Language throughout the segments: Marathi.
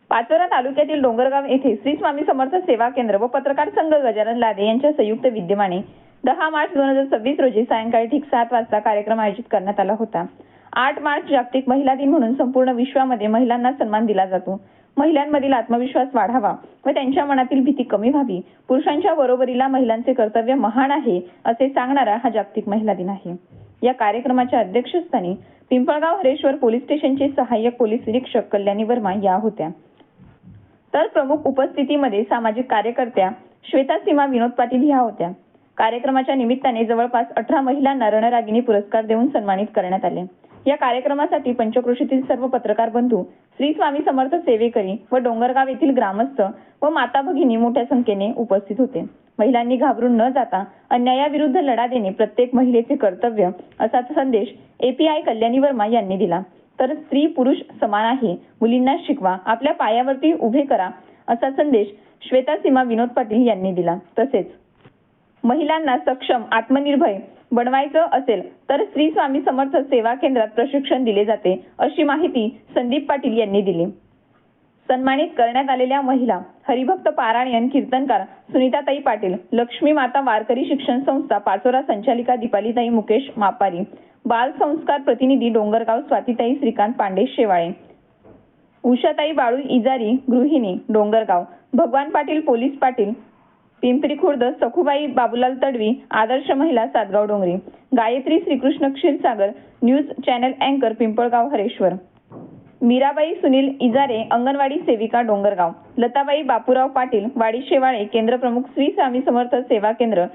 पाचोरा तालुक्यातील डोंगरगाव येथे श्री स्वामी समर्थ सेवा केंद्र व पत्रकार संघ गजानन लादे यांच्या संयुक्त विद्यमाने 10 मार्च 2026 रोजी सायंकाळी ठीक 7 वाजता कार्यक्रम आयोजित करण्यात आला होता। 8 मार्च जागतिक महिला दिन म्हणून संपूर्ण विश्वामध्ये महिलांना सन्मान दिला जातो। महिलांमधील आत्मविश्वास वाढावा व त्यांच्या मनातील भीती कमी व्हावी, पुरुषांच्या बरोबरीला महिलांचे कर्तव्य महान आहे असे सांगणारा हा जागतिक महिला दिन आहे। या कार्यक्रमाच्या अध्यक्षस्थानी पिंपळगाव हरेश्वर पोलीस स्टेशनचे सहाय्यक पोलीस निरीक्षक कल्याणी वर्मा या होत्या। तर प्रमुख उपस्थितीमध्ये सामाजिक कार्यकर्त्या श्वेता सीमा विनोद पाटील ह्या होत्या। कार्यक्रमाच्या निमित्ताने जवळपास 18 महिलांना रणरागिणी पुरस्कार देऊन सन्मानित करण्यात आले। या कार्यक्रमासाठी पंचक्रोशीतील सर्व पत्रकार बंधू, श्री स्वामी समर्थ सेवेकरी व डोंगरगाव येथील ग्रामस्थ व माता भगिनी मोठ्या संख्येने उपस्थित होते। महिलांनी घाबरून न जाता अन्यायाविरुद्ध लढा देणे प्रत्येक महिलेचे कर्तव्य असा संदेश API कल्याणी वर्मा यांनी दिला। तर स्त्री पुरुष समान आहे, मुलींना शिकवा, आपल्या पायावरती उभे करा असा संदेश श्वेता सीमा विनोद पाटील यांनी दिला। तसेच महिलांना सक्षम आत्मनिर्भर बनवायचं असेल तर श्री स्वामी समर्थ सेवा केंद्रात प्रशिक्षण दिले जाते अशी माहिती संदीप पाटील यांनी दिली। सन्मानित करण्यात आलेल्या महिला हरिभक्त पारायण कीर्तनकार सुनीताताई पाटील, लक्ष्मी माता वारकरी शिक्षण संस्था पाचोरा संचालिका दीपालीताई मुकेश मापारी, बाल संस्कार प्रतिनिधी डोंगरगाव स्वातीताई श्रीकांत पांडे शेवाळे, उषाताई बाळू इजारी गृहिणी डोंगरगाव, भगवान पाटील पोलीस पाटील पिंपरी खुर्द, सखुबाई बाबूलाल तडवी आदर्श महिला सातगाव डोंगरी, गायत्री श्रीकृष्ण क्षीरसागर न्यूज चॅनल अँकर पिंपळगाव हरेश्वर, मीराबाई सुनील इजारे अंगणवाडी सेविका डोंगरगाव, लताबाई बापूराव पाटील वाडी शेवाळे केंद्र प्रमुख श्री स्वामी समर्थ सेवा केंद्र,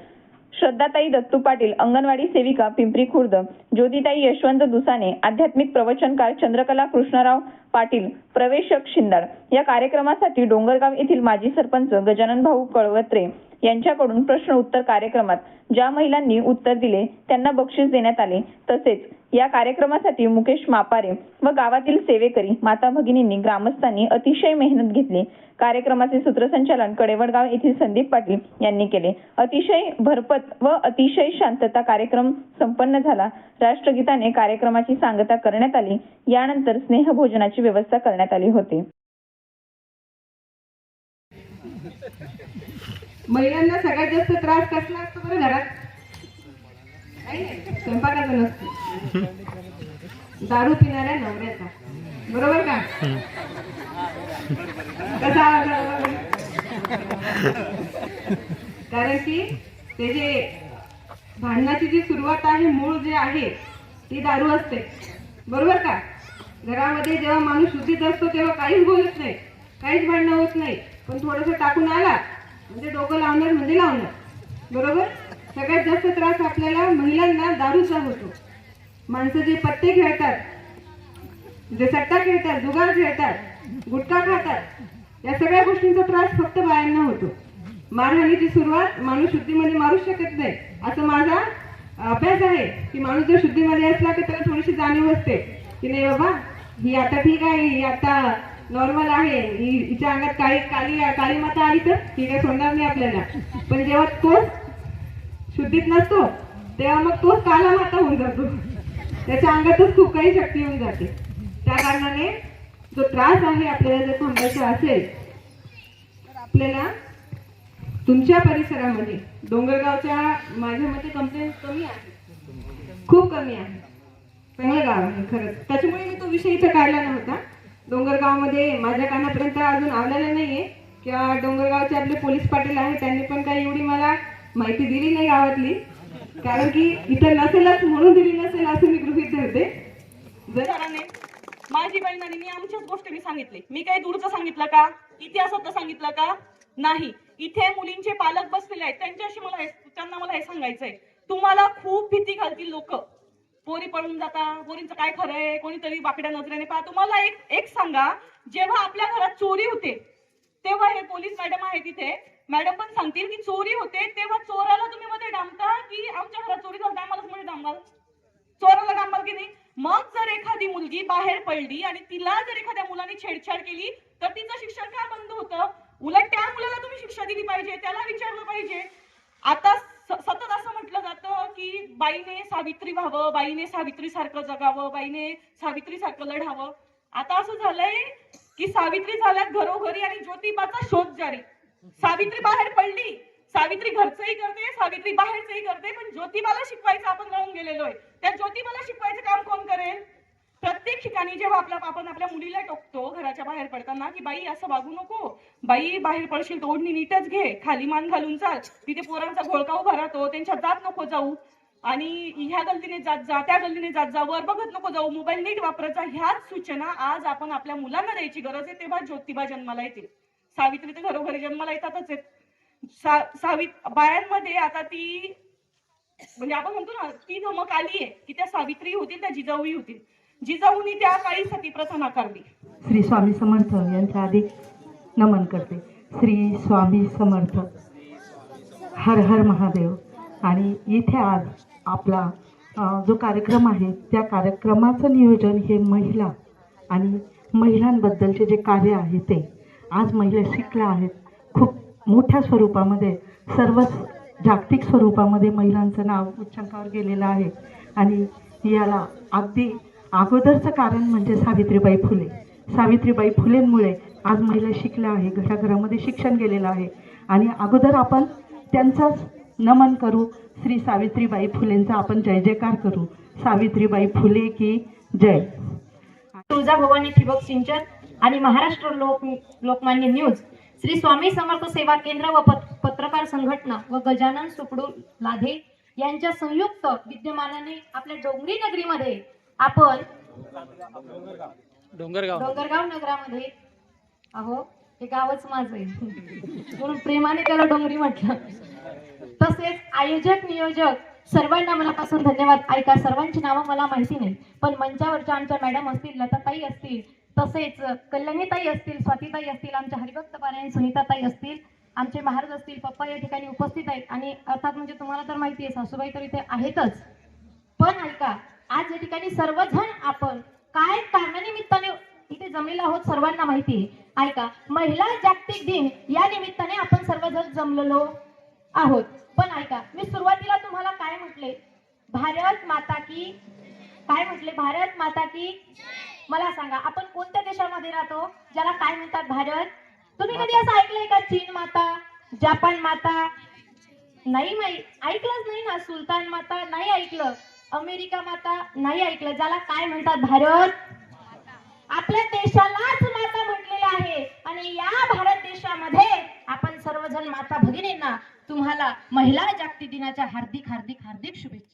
श्रद्धाताई दत्तू पाटील अंगणवाडी सेविका पिंपरी खुर्द, ज्योतिताई यशवंत दुसाने आध्यात्मिक प्रवचनकार चंद्रकला कृष्णराव पाटील प्रवेशक शिंदाड। या कार्यक्रमासाठी डोंगरगाव येथील माजी सरपंच गजानन भाऊ कळवत्रे यांच्याकडून प्रश्न उत्तर कार्यक्रमात ज्या महिलांनी उत्तर दिले त्यांना बक्षीस देण्यात आले। तसेच या कार्यक्रमासाठी मुकेश मापारे व गावातील सेवेकरी माता भगिनींनी ग्रामस्थांनी अतिशय मेहनत घेतली। कार्यक्रमाचे सूत्रसंचालन कडेवडगाव येथील संदीप पाटील यांनी केले। अतिशय भरपत व अतिशय शांतता कार्यक्रम संपन्न झाला। राष्ट्रगीताने कार्यक्रमाची सांगता करण्यात आली। यानंतर स्नेहभोजनाची व्यवस्था करण्यात आली होती। महिलांना सगळ्यात जास्त त्रास कसला असतो बरं घरात? स्वयंपाकाचा नसतो, दारू पिणाऱ्या नवऱ्याचा, बरोबर का? कसा? कारण की ते जे भांडणाची जी सुरुवात आहे, मूळ जे आहे ती दारू असते, बरोबर का? घरामध्ये जेव्हा माणूस शुद्धीत असतो तेव्हा काहीच बोलत नाही, काहीच भांडणं होत नाही, पण थोडंसं टाकून आला म्हणजे डोकं लावणार म्हणजे लावणार, बरोबर? सगळ्यात जास्त त्रास आपल्याला महिलांना दारूचा होतो। माणसं जे पत्ते खेळतात, जे सट्टा खेळतात, जुगार खेळतात, गुटखा खातात, या सगळ्या गोष्टींचा त्रास फक्त बायांना होतो। मारहाणीची सुरुवात माणूस शुद्धीमध्ये मारूच शकत नाही असं माझा अभ्यास आहे की माणूस जर शुद्धीमध्ये असला की त्याला थोडीशी जाणीव असते की नाही बाबा ही आता ठीक आहे, ही आता नॉर्मल आहे, हिच्या अंगात काळी माता आली तर ही काय सोडणार नाही आपल्याला। पण जेव्हा तो शुद्धीत नसतो तेव्हा मग तो काला माता होऊन जातो, त्याच्या अंगातच खूप काही शक्ती होऊन जाते। त्या कारणाने जो त्रास आहे आपल्याला जर थांबायचा असेल तर आपल्याला तुमच्या परिसरामध्ये डोंगरगावच्या माझ्या मते कंप्लेंट कमी आहे, खूप कमी आहे, चांगलं गाव आहे खरंच, त्याच्यामुळे मी तो विषय इथं काढला नव्हता। डोंगरगावमध्ये माझ्या कानापर्यंत अजून आलेलं नाहीये किंवा डोंगरगावचे आपले पोलीस पाटील आहेत त्यांनी पण काही एवढी मला माहिती दिली नाही गावातली, कारण की इथं नसेलच म्हणून दिली नसेल असं मी गृहीत धरते। माझी बहिणाने मी आमच्याच गोष्टी सांगितली, मी काही दूरचं सांगितलं का, इतिहासाचं सांगितलं का? नाही, इथे मुलींचे पालक बसलेले आहेत, त्यांना मला हे सांगायचंय, तुम्हाला खूप भीती घालतील लोक, पोरी पळून जाता, पोरींचं काय खरंय, कोणीतरी बाकड्या नजरेने पहा। तुम्हाला एक सांगा, जेव्हा आपल्या घरात चोरी होते तेव्हा हे पोलीस मॅडम आहे तिथे, मॅडम पण सांगतील की चोरी होते तेव्हा चोराला तुम्ही मध्ये डांबता की आमच्या घरात चोरी झाली आम्हालाच मध्ये डांबाल? चोराला डांबाल की नाही? मग जर एखादी मुलगी बाहेर पडली आणि तिला जर एखाद्या मुलाने छेडछाड केली तर तिचं शिक्षण का बंद होतं? उलट त्या मुलाला तुम्ही शिक्षा दिली पाहिजे, त्याला विचारलं पाहिजे। आता सतत असं म्हटलं जातं की बाईने सावित्री व्हावं, बाईने सावित्री सारखं जगावं, बाईने सावित्री सारखं लढावं। आता असं झालंय की सावित्री झाल्यात घरोघरी आणि ज्योतिबाचा शोध जारी. सावित्री बाहेर पडली, सावित्री घरचंही करते, सावित्री बाहेरचंही करते, पण ज्योतिबाला शिकवायचं आपण राहून गेलेलो आहे. त्या ज्योतिबाला शिकवायचं काम कोण करेल? प्रत्येक ठिकाणी जेव्हा आपण आपल्या मुलीला टोकतो घराच्या बाहेर पडताना की बाई असं वागू नको, बाई बाहेर पडशील तर ओढणी नीटच घे, खाली मान घालून चाल, तिथे पोरांचा घोळका उभा राहतो, त्यांच्यात जात नको जाऊ, आणि ह्या गल्लीने जात जा, त्या गल्लीने जात जा, वर बघत नको जाऊ, मोबाईल नीट वापरायचा, ह्याच सूचना आज आपण आपल्या मुलांना द्यायची गरज आहे. तेव्हा ज्योतिबा जन्माला येतील. सावित्री तर घरोघरी जन्माला येतातच आहेत. बायांमध्ये आता ती म्हणजे आपण म्हणतो ना ती धमक आली आहे की त्या सावित्री होतील, त्या जिजाऊही होतील. जिजाऊनी त्या काळी सतीप्रथा नाकारली. श्री स्वामी समर्थ यांच्या आधी नमन करते. श्री स्वामी समर्थ. हर हर महादेव. आणि इथे आज आपला जो कार्यक्रम आहे त्या कार्यक्रमाचं नियोजन हे महिला आणि महिलांबद्दलचे जे कार्य आहे ते आज महिला शिकल्या आहेत. खूप मोठ्या स्वरूपामध्ये सर्वच जागतिक स्वरूपामध्ये महिलांचं नाव उच्चांकावर गेलेलं आहे. आणि याला अगदी अगोदरचं कारण म्हणजे सावित्रीबाई फुले. सावित्रीबाई फुलेंमुळे आज महिला शिकल्या आहे, घराघरामध्ये शिक्षण गेलेलं आहे. आणि अगोदर आपण त्यांचाच नमन करू. श्री सावित्रीबाई फुलेंचा आपण जय जयकार करू. सावित्रीबाई फुले की जय. तुळजाभवानी ठिबक सिंचन आणि महाराष्ट्र लोकमान्य न्यूज, श्री स्वामी समर्थ सेवा केंद्र व पत्रकार संघटना व गजानन सुकडू लाधे यांच्या संयुक्त विद्यमानाने आपल्या डोंगरी नगरीमध्ये आपण डोंगरगाव नगरामध्ये अहो हे गावच माझं आहे म्हणून प्रेमाने त्याला डोंगरी म्हटलं. तसेच आयोजक नियोजक सर्वांना मनापासून धन्यवाद. ऐका, सर्वांची नावं मला माहिती नाही, पण मंचावरच्या आमच्या मॅडम असतील, लताताई असतील, तसेच कल्याणीताई असतील, स्वातीताई असतील, आमच्या हरिभक्त पारायण सुनीताताई असतील, आमचे महाराज असतील, पप्पा या ठिकाणी उपस्थित आहेत. आणि अर्थात म्हणजे तुम्हाला तर माहिती आहे सासूबाई तर इथे आहेतच. पण ऐका, आज या ठिकाणी सर्वजण आपण काय कारणानिमित्ताने इथे जमलेलो आहोत सर्वांना माहिती आहे. ऐका, महिला जागतिक दिन या निमित्ताने आपण सर्वजण जमलेलो आहोत. पण ऐका, मी सुरुवातीला तुम्हाला काय म्हटले, भारत माता की काय म्हटले, भारत माता की. मला सांगा, आपण कोणत्या देशामध्ये राहतो ज्याला काय म्हणतात भारत? तुम्ही कधी असं ऐकलंय का चीन माता, जपान माता? नाही ऐकलंच नाही ना. सुलतान माता नाही ऐकलं, अमेरिका माता नाही ऐकलं. ज्याला काय म्हणतात भारत. आपल्या देशालाच माता म्हटलेलं आहे. आणि या भारत देशामध्ये आपण सर्वजण माता भगिनींना तुम्हाला महिला जागतिक दिनाच्या हार्दिक हार्दिक हार्दिक शुभेच्छा.